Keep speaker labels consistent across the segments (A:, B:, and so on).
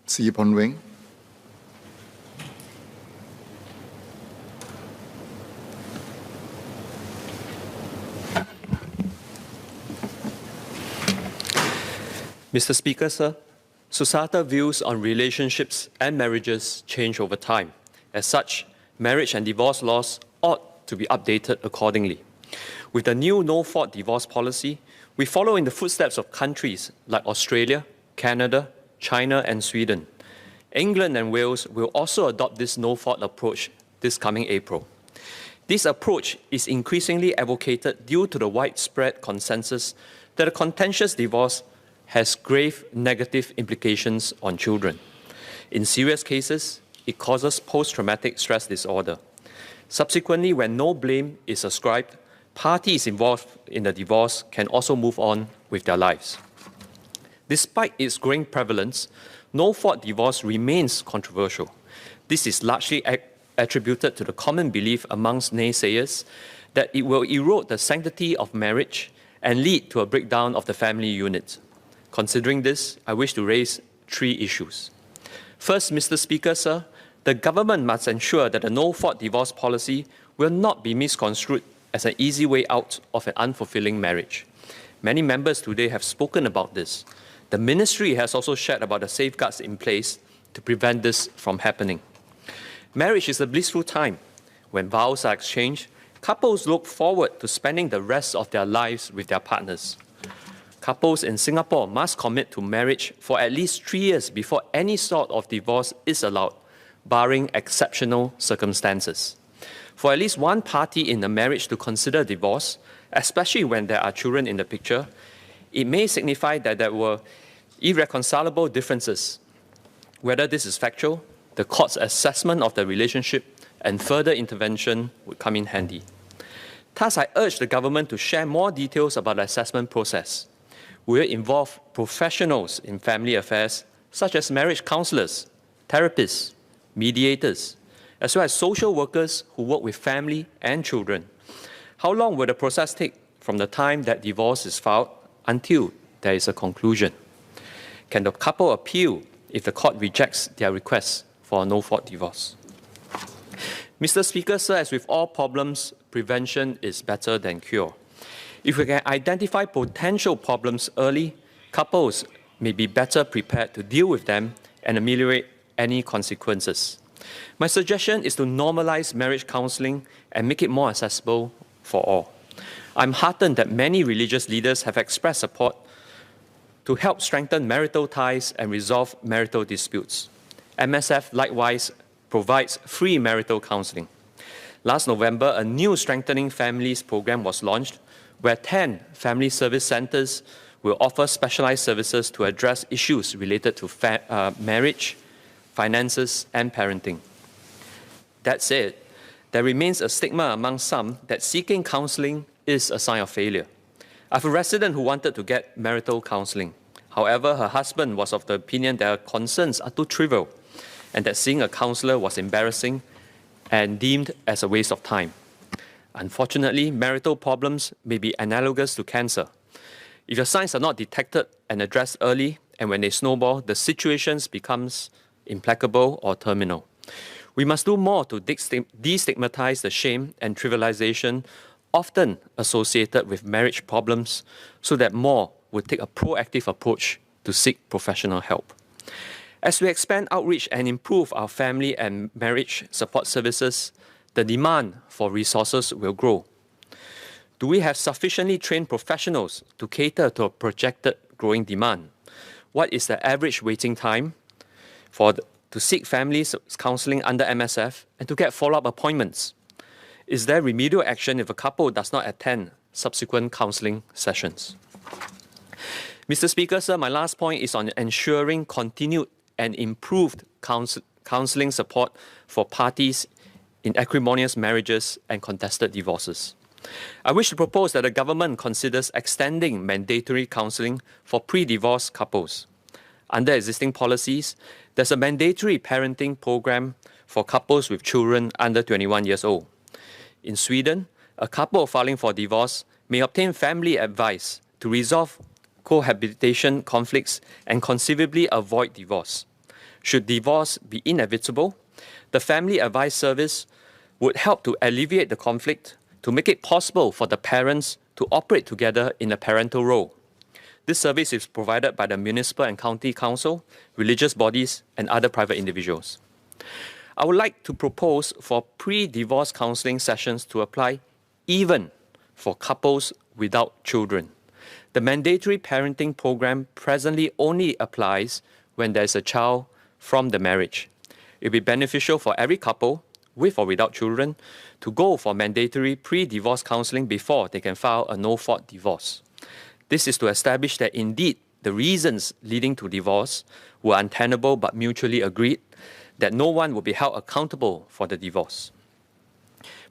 A: Sipon Weng.
B: Mr. Speaker, sir, societal views on relationships and marriages change over time. As such, marriage and divorce laws ought to be updated accordingly. With the new no-fault divorce policy, we follow in the footsteps of countries like Australia, Canada, China, and Sweden. England and Wales will also adopt this no-fault approach this coming April. This approach is increasingly advocated due to the widespread consensus that a contentious divorce has grave negative implications on children. In serious cases, it causes post-traumatic stress disorder. Subsequently, when no blame is ascribed, parties involved in the divorce can also move on with their lives. Despite its growing prevalence, no-fault divorce remains controversial. This is largely attributed to the common belief amongst naysayers that it will erode the sanctity of marriage and lead to a breakdown of the family unit. Considering this, I wish to raise 3 issues. First, Mr. Speaker, sir, the government must ensure that the no-fault divorce policy will not be misconstrued as an easy way out of an unfulfilling marriage. Many members today have spoken about this. The ministry has also shared about the safeguards in place to prevent this from happening. Marriage is a blissful time. When vows are exchanged, couples look forward to spending the rest of their lives with their partners. Couples in Singapore must commit to marriage for at least 3 years before any sort of divorce is allowed, barring exceptional circumstances. For at least one party in the marriage to consider divorce, especially when there are children in the picture, it may signify that there were irreconcilable differences. Whether this is factual, the court's assessment of the relationship and further intervention would come in handy. Thus, I urge the government to share more details about the assessment process. Will it involve professionals in family affairs, such as marriage counselors, therapists, mediators, as well as social workers who work with family and children? How long will the process take from the time that divorce is filed until there is a conclusion? Can the couple appeal if the court rejects their request for a no-fault divorce? Mr. Speaker, sir, as with all problems, prevention is better than cure. If we can identify potential problems early, couples may be better prepared to deal with them and ameliorate any consequences. My suggestion is to normalize marriage counseling and make it more accessible for all. I'm heartened that many religious leaders have expressed support to help strengthen marital ties and resolve marital disputes. MSF likewise provides free marital counseling. Last November, a new Strengthening Families program was launched, where 10 family service centers will offer specialized services to address issues related to marriage, finances, and parenting. That said, there remains a stigma among some that seeking counseling is a sign of failure. I have a resident who wanted to get marital counseling. However, her husband was of the opinion that her concerns are too trivial and that seeing a counselor was embarrassing and deemed as a waste of time. Unfortunately, marital problems may be analogous to cancer. If your signs are not detected and addressed early, and when they snowball, the situation becomes implacable or terminal. We must do more to destigmatize the shame and trivialization often associated with marriage problems so that more would take a proactive approach to seek professional help. As we expand outreach and improve our family and marriage support services, the demand for resources will grow. Do we have sufficiently trained professionals to cater to a projected growing demand? What is the average waiting time to seek families counseling under MSF and to get follow-up appointments? Is there remedial action if a couple does not attend subsequent counseling sessions? Mr. Speaker, sir, my last point is on ensuring continued and improved counseling support for parties in acrimonious marriages and contested divorces. I wish to propose that the government considers extending mandatory counseling for pre-divorce couples. Under existing policies, there's a mandatory parenting program for couples with children under 21 years old. In Sweden, a couple filing for divorce may obtain family advice to resolve cohabitation conflicts and conceivably avoid divorce. Should divorce be inevitable, the Family Advice Service would help to alleviate the conflict to make it possible for the parents to operate together in a parental role. This service is provided by the municipal and county council, religious bodies, and other private individuals. I would like to propose for pre-divorce counseling sessions to apply even for couples without children. The mandatory parenting program presently only applies when there is a child from the marriage. It will be beneficial for every couple, with or without children, to go for mandatory pre-divorce counseling before they can file a no-fault divorce. This is to establish that indeed the reasons leading to divorce were untenable but mutually agreed, that no one will be held accountable for the divorce.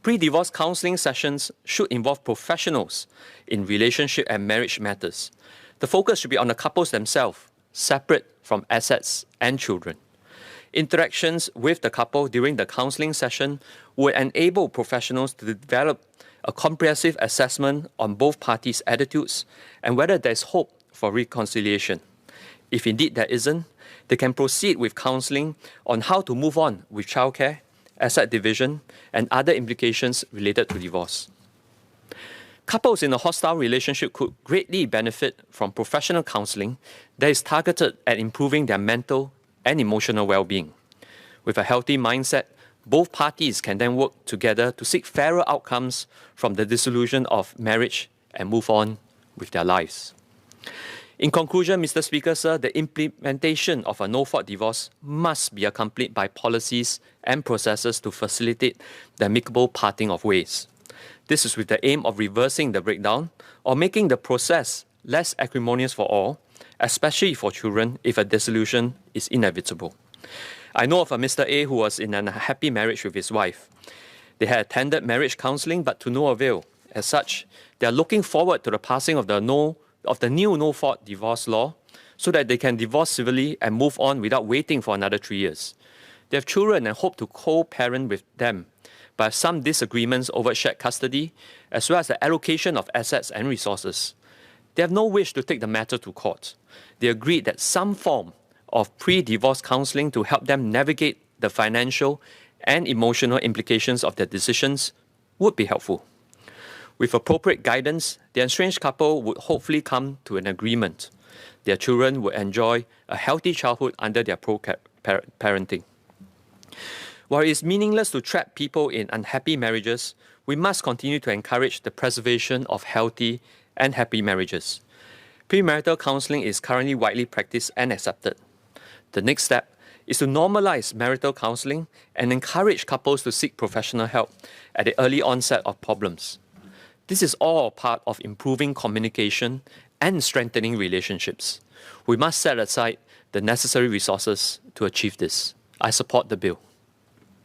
B: Pre-divorce counseling sessions should involve professionals in relationship and marriage matters. The focus should be on the couples themselves, separate from assets and children. Interactions with the couple during the counseling session will enable professionals to develop a comprehensive assessment on both parties' attitudes and whether there is hope for reconciliation. If indeed there isn't, they can proceed with counseling on how to move on with childcare, asset division, and other implications related to divorce. Couples in a hostile relationship could greatly benefit from professional counseling that is targeted at improving their mental and emotional well-being. With a healthy mindset, both parties can then work together to seek fairer outcomes from the dissolution of marriage and move on with their lives. In conclusion, Mr. Speaker, sir, the implementation of a no-fault divorce must be accompanied by policies and processes to facilitate the amicable parting of ways. This is with the aim of reversing the breakdown or making the process less acrimonious for all, especially for children if a dissolution is inevitable. I know of a Mr. A who was in an unhappy marriage with his wife. They had attended marriage counseling but to no avail. As such, they are looking forward to the passing of the new no-fault divorce law so that they can divorce civilly and move on without waiting for another 3 years. They have children and hope to co-parent with them, but have some disagreements over shared custody as well as the allocation of assets and resources. They have no wish to take the matter to court. They agreed that some form of pre-divorce counseling to help them navigate the financial and emotional implications of their decisions would be helpful. With appropriate guidance, the estranged couple would hopefully come to an agreement. Their children would enjoy a healthy childhood under their parenting. While it is meaningless to trap people in unhappy marriages, we must continue to encourage the preservation of healthy and happy marriages. Premarital counseling is currently widely practiced and accepted. The next step is to normalize marital counseling and encourage couples to seek professional help at the early onset of problems. This is all part of improving communication and strengthening relationships. We must set aside the necessary resources to achieve this. I support the bill.